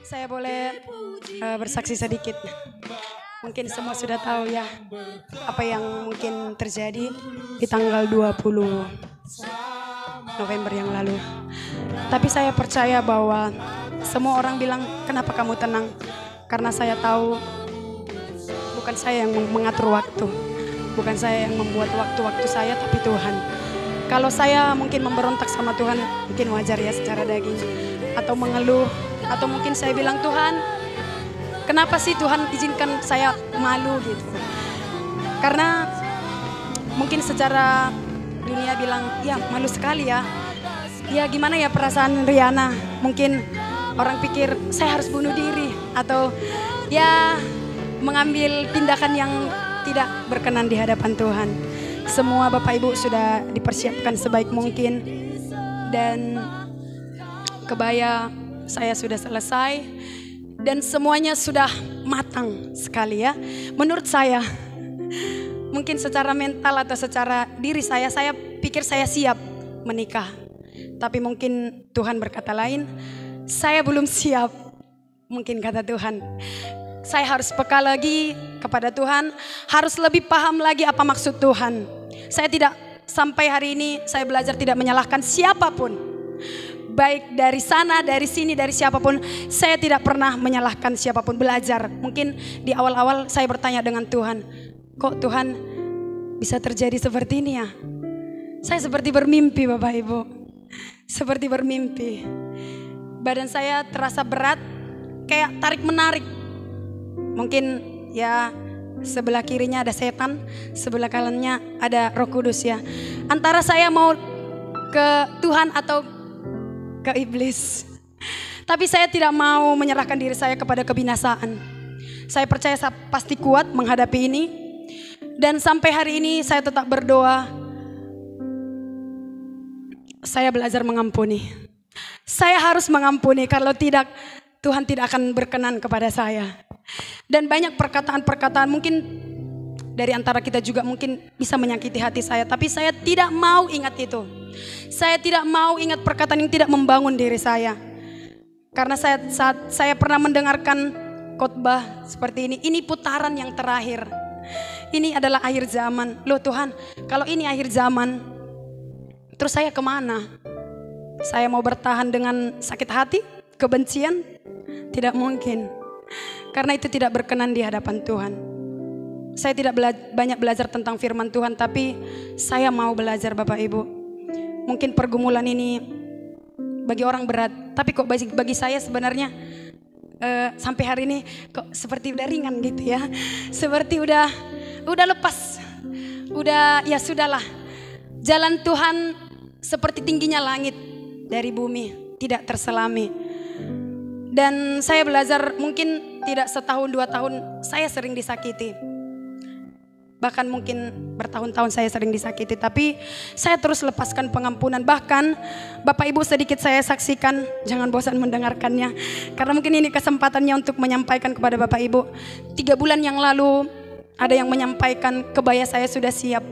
Saya boleh bersaksi sedikit. Mungkin semua sudah tahu ya apa yang mungkin terjadi di tanggal 20 November yang lalu. Tapi saya percaya bahwa semua orang bilang, kenapa kamu tenang? Karena saya tahu bukan saya yang mengatur waktu, bukan saya yang membuat waktu-waktu saya, tapi Tuhan. Kalau saya mungkin memberontak sama Tuhan, mungkin wajar ya secara daging, atau mengeluh, atau mungkin saya bilang, Tuhan, kenapa sih Tuhan izinkan saya malu gitu? Karena mungkin secara dunia bilang, ya malu sekali ya. Ya gimana ya perasaan Riana? Mungkin orang pikir saya harus bunuh diri, atau ya mengambil tindakan yang tidak berkenan di hadapan Tuhan. Semua Bapak Ibu sudah dipersiapkan sebaik mungkin, dan kebaya saya sudah selesai, dan semuanya sudah matang sekali ya. Menurut saya, mungkin secara mental atau secara diri saya pikir saya siap menikah. Tapi mungkin Tuhan berkata lain, saya belum siap. Mungkin kata Tuhan, saya harus peka lagi kepada Tuhan, harus lebih paham lagi apa maksud Tuhan. Saya tidak, sampai hari ini saya belajar tidak menyalahkan siapapun. Baik dari sana, dari sini, dari siapapun, saya tidak pernah menyalahkan siapapun. Belajar, mungkin di awal-awal saya bertanya dengan Tuhan, kok Tuhan bisa terjadi seperti ini ya? Saya seperti bermimpi Bapak Ibu, seperti bermimpi. Badan saya terasa berat, kayak tarik menarik. Mungkin ya sebelah kirinya ada setan, sebelah kanannya ada Roh Kudus ya. Antara saya mau ke Tuhan atau ke iblis. Tapi saya tidak mau menyerahkan diri saya kepada kebinasaan. Saya percaya saya pasti kuat menghadapi ini. Dan sampai hari ini saya tetap berdoa. Saya belajar mengampuni. Saya harus mengampuni, kalau tidak Tuhan tidak akan berkenan kepada saya. Dan banyak perkataan-perkataan mungkin dari antara kita juga mungkin bisa menyakiti hati saya. Tapi saya tidak mau ingat itu. Saya tidak mau ingat perkataan yang tidak membangun diri saya. Karena saat saya pernah mendengarkan khotbah seperti ini putaran yang terakhir. Ini adalah akhir zaman. Loh Tuhan, kalau ini akhir zaman, terus saya kemana? Saya mau bertahan dengan sakit hati, kebencian? Tidak mungkin. Karena itu tidak berkenan di hadapan Tuhan. Saya tidak banyak belajar tentang firman Tuhan, tapi saya mau belajar Bapak Ibu. Mungkin pergumulan ini bagi orang berat, tapi kok bagi saya sebenarnya sampai hari ini kok seperti udah ringan gitu ya. Seperti udah lepas. Udah ya sudahlah. Jalan Tuhan seperti tingginya langit dari bumi, tidak terselami. Dan saya belajar mungkin tidak setahun 2 tahun saya sering disakiti. Bahkan mungkin bertahun-tahun saya sering disakiti. Tapi saya terus lepaskan pengampunan. Bahkan Bapak Ibu sedikit saya saksikan. Jangan bosan mendengarkannya. Karena mungkin ini kesempatannya untuk menyampaikan kepada Bapak Ibu. 3 bulan yang lalu ada yang menyampaikan kebaya saya sudah siap.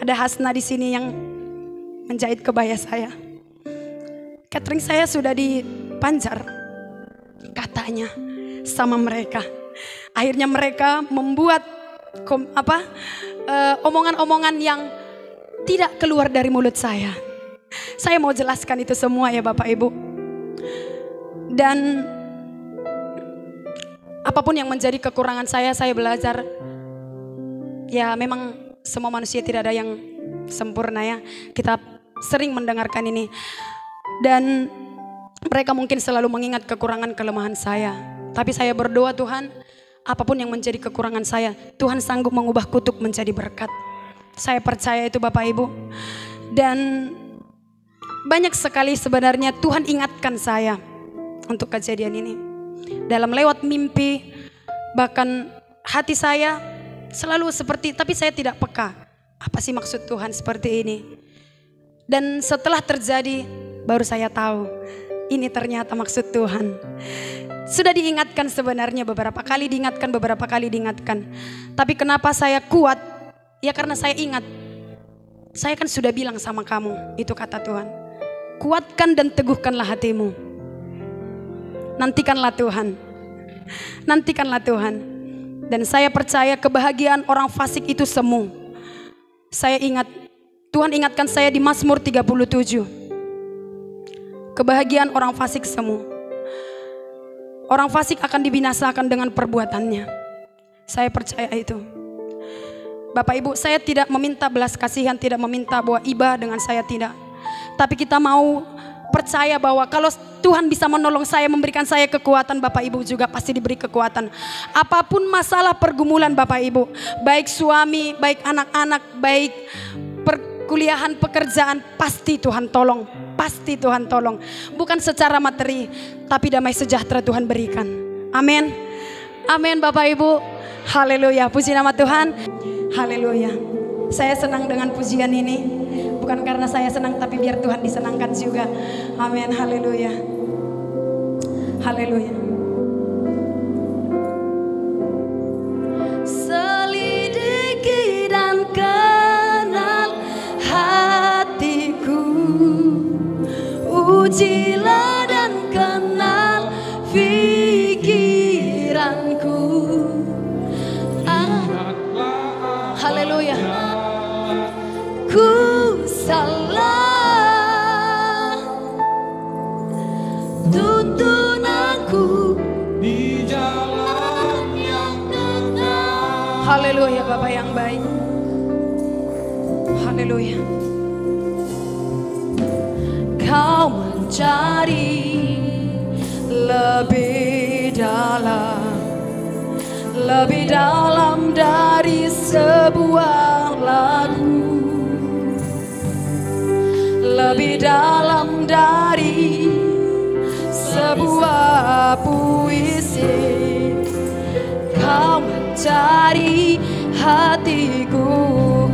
Ada Hasna di sini yang menjahit kebaya saya. Catering saya sudah dipanjar katanya sama mereka. Akhirnya mereka membuat omongan-omongan yang tidak keluar dari mulut saya. Saya mau jelaskan itu semua ya Bapak Ibu. Dan apapun yang menjadi kekurangan saya belajar. Ya memang semua manusia tidak ada yang sempurna ya. Kita sering mendengarkan ini. Dan mereka mungkin selalu mengingat kekurangan kelemahan saya. Tapi saya berdoa Tuhan, apapun yang menjadi kekurangan saya, Tuhan sanggup mengubah kutuk menjadi berkat. Saya percaya itu Bapak Ibu. Dan banyak sekali sebenarnya Tuhan ingatkan saya untuk kejadian ini. Dalam lewat mimpi, bahkan hati saya selalu seperti, tapi saya tidak peka. Apa sih maksud Tuhan seperti ini? Dan setelah terjadi, baru saya tahu ini ternyata maksud Tuhan. Sudah diingatkan sebenarnya beberapa kali diingatkan. Tapi kenapa saya kuat? Ya karena saya ingat. Saya kan sudah bilang sama kamu, itu kata Tuhan. Kuatkan dan teguhkanlah hatimu. Nantikanlah Tuhan. Nantikanlah Tuhan. Dan saya percaya kebahagiaan orang fasik itu semu. Saya ingat, Tuhan ingatkan saya di Mazmur 37. Kebahagiaan orang fasik semu. Orang fasik akan dibinasakan dengan perbuatannya. Saya percaya itu. Bapak Ibu, saya tidak meminta belas kasihan, tidak meminta bahwa iba dengan saya, tidak. Tapi kita mau percaya bahwa kalau Tuhan bisa menolong saya, memberikan saya kekuatan, Bapak Ibu juga pasti diberi kekuatan. Apapun masalah pergumulan Bapak Ibu, baik suami, baik anak-anak, baik perkuliahan, pekerjaan, pasti Tuhan tolong. Pasti Tuhan tolong. Bukan secara materi, tapi damai sejahtera Tuhan berikan. Amin. Amin Bapak Ibu. Haleluya. Puji nama Tuhan. Haleluya. Saya senang dengan pujian ini. Bukan karena saya senang, tapi biar Tuhan disenangkan juga. Amin. Haleluya. Haleluya. Selidiki dan kenal hatiku, ujilah dan kenal pikiranku. Haleluya. Ku salah, tuntun aku di jalan yang benar. Haleluya Bapak yang baik. Haleluya. Kau mencari lebih dalam dari sebuah lagu, lebih dalam dari sebuah puisi. Kau mencari hatiku,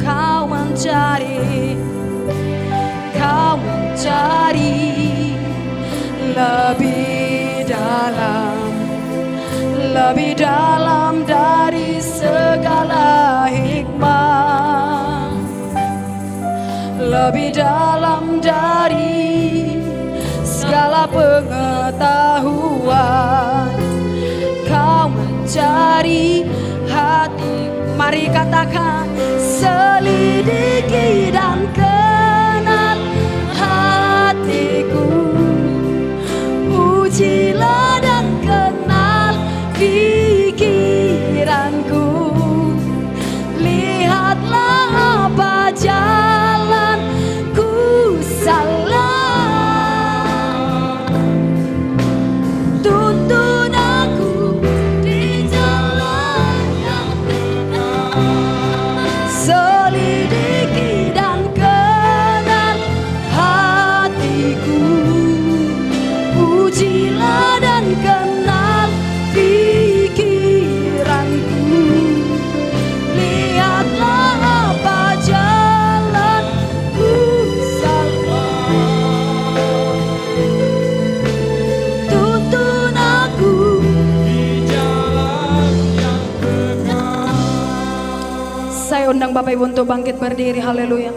kau mencari lebih dalam dari segala hikmah, lebih dalam dari segala pengetahuan. Kau mencari hati, mari katakan, selidiki dan kenal hatiku, ujilah dan kenal pikiranku. Lihatlah apa jalan ku salah, tuntun aku di jalan yang benar. Selidiki dan kenal hatiku, ujilah dan kenal pikiranku. Lihatlah apa jalan ku salah, tuntun aku di jalan yang benar. Saya undang Bapak Ibu untuk bangkit berdiri. Haleluya.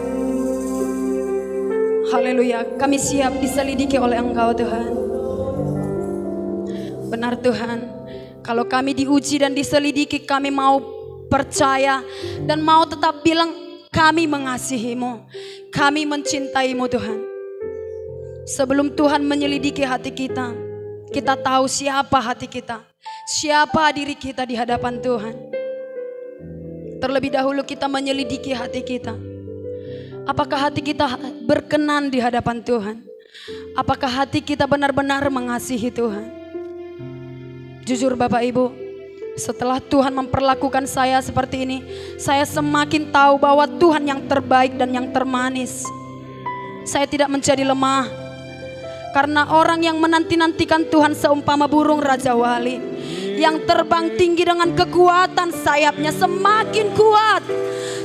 Haleluya. Kami siap diselidiki oleh Engkau Tuhan. Benar Tuhan, kalau kami diuji dan diselidiki, kami mau percaya dan mau tetap bilang kami mengasihi-Mu, kami mencintai-Mu Tuhan. Sebelum Tuhan menyelidiki hati kita, kita tahu siapa hati kita, siapa diri kita di hadapan Tuhan. Terlebih dahulu kita menyelidiki hati kita. Apakah hati kita berkenan di hadapan Tuhan? Apakah hati kita benar-benar mengasihi Tuhan? Jujur Bapak Ibu, setelah Tuhan memperlakukan saya seperti ini, saya semakin tahu bahwa Tuhan yang terbaik dan yang termanis. Saya tidak menjadi lemah, karena orang yang menanti-nantikan Tuhan seumpama burung Raja Wali, yang terbang tinggi dengan kekuatan sayapnya, semakin kuat,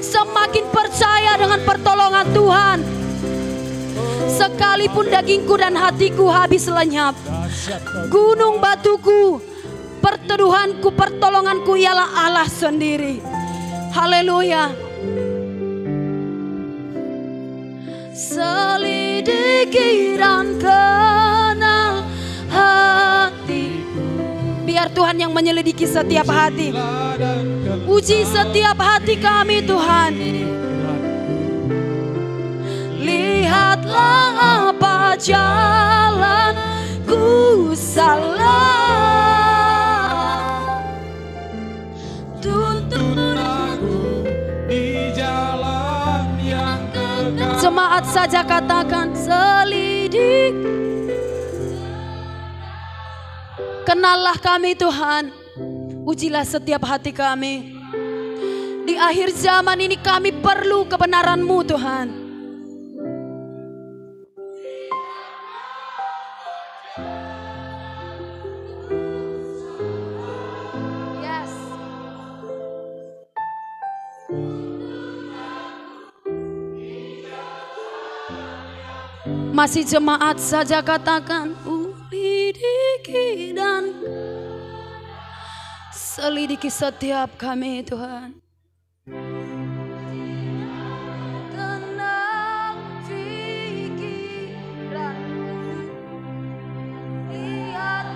semakin percaya dengan pertolongan Tuhan. Sekalipun dagingku dan hatiku habis lenyap, gunung batuku, perteduhanku, pertolonganku ialah Allah sendiri. Haleluya. Selidiki dan kenal hati Tuhan yang menyelidiki setiap hati. Uji setiap hati kami Tuhan. Lihatlah apa jalan ku salah, tuntun aku di jalan yang kekal. Jemaat saja katakan selidik. Kenallah kami Tuhan, ujilah setiap hati kami. Di akhir zaman ini kami perlu kebenaran-Mu Tuhan. Yes. Masih jemaat saja katakan selidiki dan selidiki setiap kami Tuhan. Kenal pikiran, lihat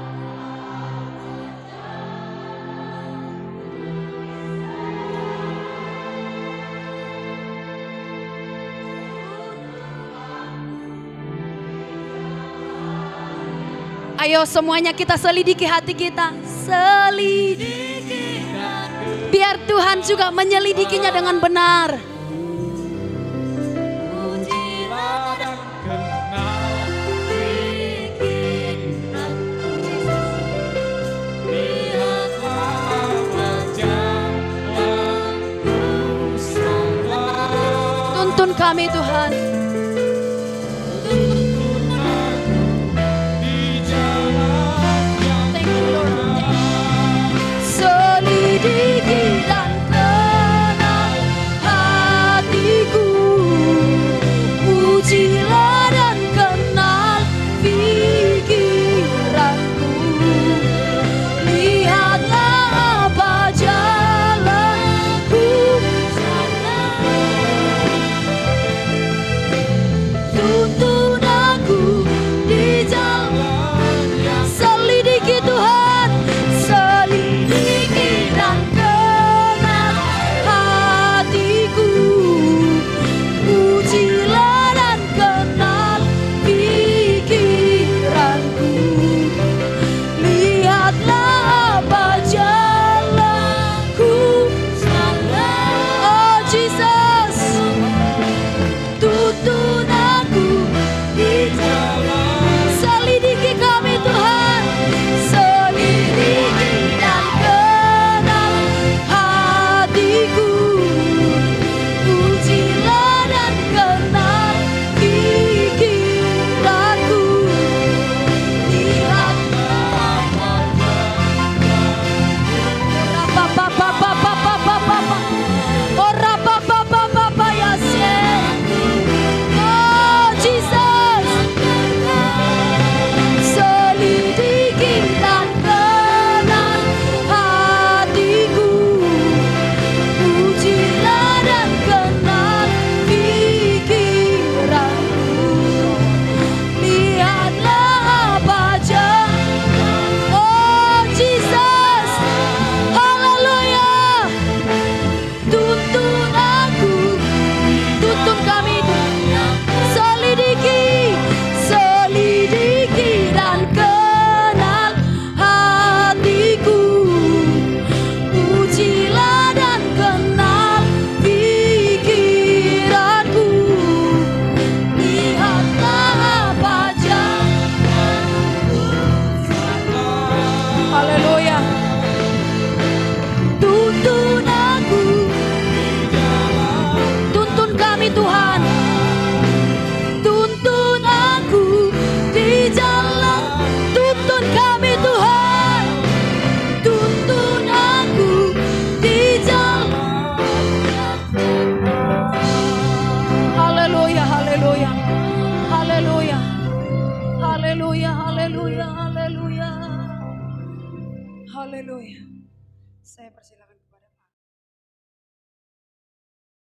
ayo semuanya kita selidiki hati kita. Selidiki. Biar Tuhan juga menyelidikinya dengan benar. Tuntun kami Tuhan. Selidiki dan kenal hatiku, ujilah dan kenal pikiranku. Lihatlah apa jalanku, tuntun aku di jalan. Selidiki Tuhan, selidiki dan kenal hatiku, ujilah dan kenal pikiranku. Lihatlah apa jalanku, oh Jesus, tuntun aku di jalan. Selidiki kami Tuhan, selidiki dan kenal hatiku, ujilah dan kenal pikiranku. Lihatlah oh Jesus, selidiki dan kenal hatiku, ujilah dan kenal pikiranku. Lihatlah apa jalan, oh Jesus, haleluya. Tuntun aku, tuntun kami, selidiki, selidiki dan kenal hatiku, ujilah dan kenal pikiranku. Lihatlah apa jalanku, haleluya. Tuntun aku, tuntun kami Tuhan, tuntun aku di jalan, tuntun kami Tuhan, tuntun aku di jalan. Haleluya, haleluya, haleluya, haleluya, haleluya, haleluya, haleluya. Saya persilakan.